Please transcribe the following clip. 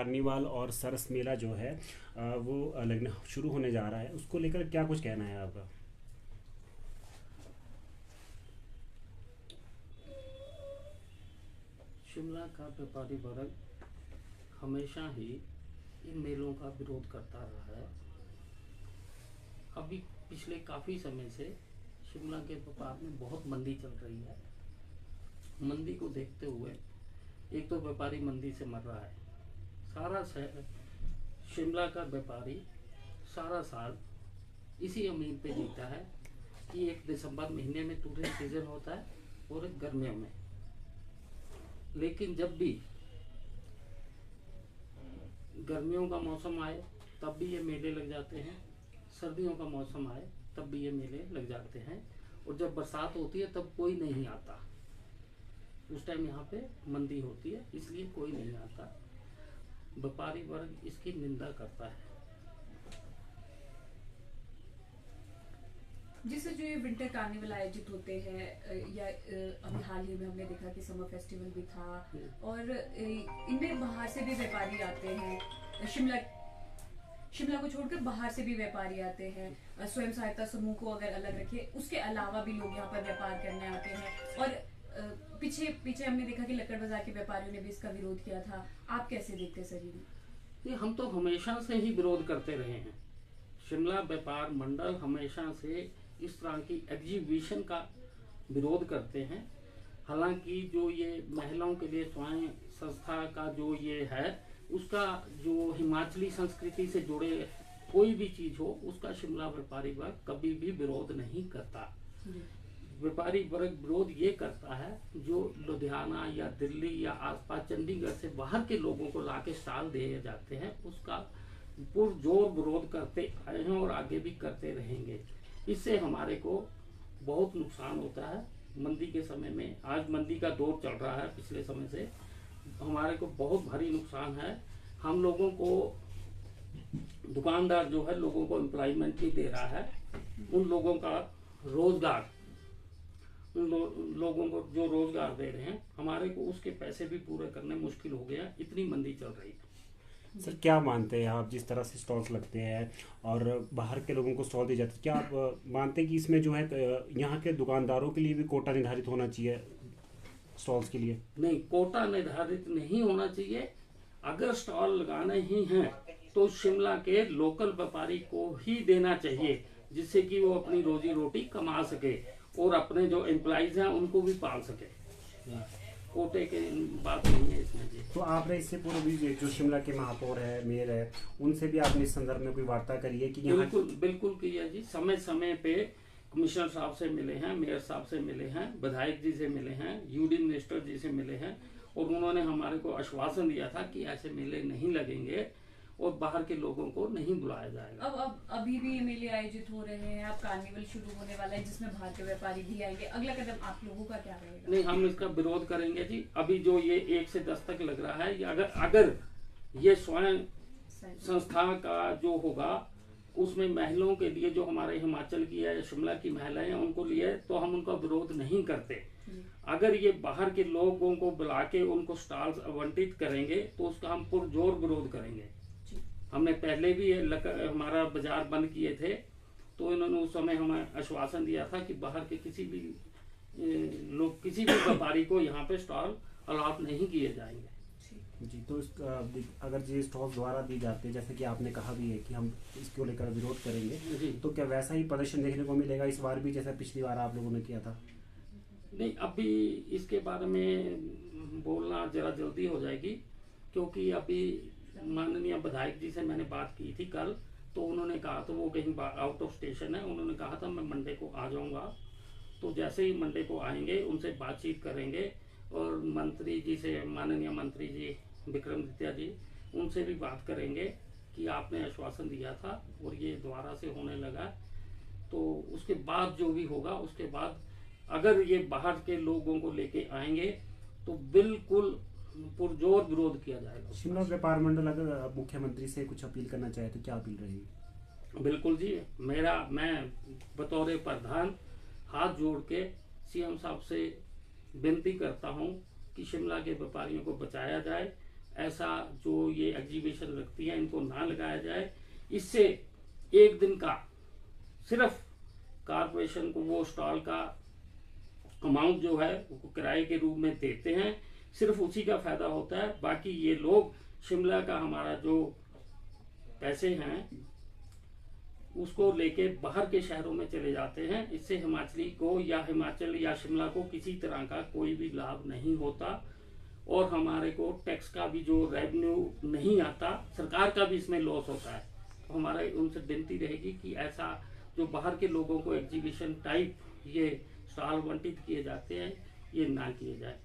Carnival और सरस मेला जो है वो लगना शुरू होने जा रहा है, उसको लेकर क्या कुछ कहना है आपका? शिमला का व्यापारी वर्ग हमेशा ही इन मेलों का विरोध करता रहा है। अभी पिछले काफ़ी समय से शिमला के व्यापार में बहुत मंदी चल रही है। मंदी को देखते हुए एक तो व्यापारी मंदी से मर रहा है। सारा शहर शिमला का व्यापारी सारा साल इसी उम्मीद पे जीता है कि एक दिसंबर महीने में टूरिस्ट सीजन होता है और एक गर्मियों में। लेकिन जब भी गर्मियों का मौसम आए तब भी ये मेले लग जाते हैं, सर्दियों का मौसम आए तब भी ये मेले लग जाते हैं, और जब बरसात होती है तब कोई नहीं आता। उस टाइम यहाँ पे मंदी होती है, इसलिए कोई नहीं आता। व्यापारी वर्ग इसकी निंदा करता है। जिससे जो ये विंटर कार्निवल आयोजित होते हैं या अभी हाल ही में हमने देखा कि समर फेस्टिवल भी था, और इनमें बाहर से भी व्यापारी आते हैं। शिमला को छोड़कर बाहर से भी व्यापारी आते हैं। स्वयं सहायता समूह को अगर अलग रखे, उसके अलावा भी लोग यहाँ पर व्यापार करने आते हैं। और पीछे पीछे हमने देखा कि लक्कड़ बाजार के व्यापारियों ने भी इसका विरोध किया था। आप कैसे देखते हैं सर ये? हम तो हमेशा से ही विरोध करते रहे हैं। शिमला व्यापार मंडल हमेशा से इस तरह की एग्जीबिशन का विरोध करते हैं। हालांकि जो ये महिलाओं के लिए स्वयं संस्था का जो ये है, उसका जो हिमाचली संस्कृति से जुड़े कोई भी चीज हो, उसका शिमला व्यापारी वर्ग कभी भी विरोध नहीं करता। व्यापारी वर्ग विरोध ये करता है जो लुधियाना या दिल्ली या आसपास चंडीगढ़ से बाहर के लोगों को लाके स्टॉल दिए जाते हैं, उसका पुरजोर विरोध करते आए हैं और आगे भी करते रहेंगे। इससे हमारे को बहुत नुकसान होता है। मंदी के समय में, आज मंदी का दौर चल रहा है, पिछले समय से हमारे को बहुत भारी नुकसान है। हम लोगों को दुकानदार जो है लोगों को एम्प्लॉयमेंट भी दे रहा है, उन लोगों का रोजगार, लोगों को जो रोजगार दे रहे हैं, हमारे को उसके पैसे भी पूरे करने मुश्किल हो गया, इतनी मंदी चल रही है। सर क्या मानते हैं आप, जिस तरह से स्टॉल्स लगते हैं और बाहर के लोगों को स्टॉल दिए जाते हैं, क्या आप मानते हैं कि इसमें जो है यहाँ के दुकानदारों के लिए भी कोटा निर्धारित होना चाहिए स्टॉल्स के लिए? नहीं, कोटा निर्धारित नहीं होना चाहिए। अगर स्टॉल लगाने ही हैं तो शिमला के लोकल व्यापारी को ही देना चाहिए, जिससे कि वो अपनी रोजी रोटी कमा सके और अपने जो एम्प्लॉइज हैं उनको भी पाल सके। कोटे के बात नहीं है इसमें जी। तो आपने इससे पूर्व भी जो शिमला के महापौर है, मेयर है, उनसे भी आपने इस संदर्भ में कोई वार्ता करी है कि यहाँ? बिल्कुल किया जी। समय समय पे कमिश्नर साहब से मिले हैं, मेयर साहब से मिले हैं, विधायक जी से मिले हैं, यूडी मिनिस्टर जी से मिले हैं, और उन्होंने हमारे को आश्वासन दिया था कि ऐसे मेले नहीं लगेंगे और बाहर के लोगों को नहीं बुलाया जाएगा। अब अभी भी ये मेले आयोजित हो रहे हैं, अब कार्निवल शुरू होने वाला है जिसमें बाहर के व्यापारी भी आएंगे। अगला कदम आप लोगों का क्या रहेगा? नहीं, हम इसका विरोध करेंगे जी। अभी जो ये 1 से 10 तक लग रहा है, अगर ये स्वयं संस्था का जो होगा, उसमें महिलाओं के लिए जो हमारे हिमाचल की है या शिमला की महिलाएं हैं उनको लिए, तो हम उनका विरोध नहीं करते। अगर ये बाहर के लोगों को बुला के उनको स्टॉल्स आवंटित करेंगे तो उसका हम पुरजोर विरोध करेंगे। हमने पहले भी हमारा बाजार बंद किए थे, तो इन्होंने उस समय हमें आश्वासन दिया था कि बाहर के किसी भी व्यापारी को यहाँ पे स्टॉल अलॉट नहीं किए जाएंगे जी। तो अगर ये स्टॉल द्वारा दी जाते हैं, जैसे कि आपने कहा भी है कि हम इसको लेकर विरोध करेंगे, तो क्या वैसा ही प्रदर्शन देखने को मिलेगा इस बार भी, जैसा पिछली बार आप लोगों ने किया था? नहीं, अभी इसके बारे में बोलना जरा जल्दी हो जाएगी, क्योंकि अभी माननीय विधायक जी से मैंने बात की थी कल, तो उन्होंने कहा, तो वो कहीं आउट ऑफ स्टेशन है, उन्होंने कहा था मैं मंडे को आ जाऊंगा। तो जैसे ही मंडे को आएंगे उनसे बातचीत करेंगे, और मंत्री जी से, माननीय मंत्री जी विक्रमादित्य जी, उनसे भी बात करेंगे कि आपने आश्वासन दिया था और ये दोबारा से होने लगा। तो उसके बाद जो भी होगा, उसके बाद अगर ये बाहर के लोगों को लेके आएंगे तो बिल्कुल पुरजोर विरोध किया जाएगा। शिमला व्यापार मंडल अगर मुख्यमंत्री से कुछ अपील करना चाहे तो क्या अपील रहेगी? बिल्कुल जी, मैं बतौर प्रधान हाथ जोड़ के सीएम साहब से विनती करता हूं कि शिमला के व्यापारियों को बचाया जाए ऐसा जो ये एग्जीबिशन लगती है इनको ना लगाया जाए। इससे एक दिन का सिर्फ कारपोरेशन को वो स्टॉल का अमाउंट जो है वो किराए के रूप में देते हैं, सिर्फ उसी का फायदा होता है। बाकी ये लोग शिमला का हमारा जो पैसे हैं उसको लेके बाहर के शहरों में चले जाते हैं। इससे हिमाचली को या हिमाचल या शिमला को किसी तरह का कोई भी लाभ नहीं होता और हमारे को टैक्स का भी जो रेवेन्यू नहीं आता, सरकार का भी इसमें लॉस होता है। तो हमारा उनसे विनती रहेगी कि ऐसा जो बाहर के लोगों को एग्जीबिशन टाइप ये स्टॉल आवंटित किए जाते हैं ये ना किए जाए।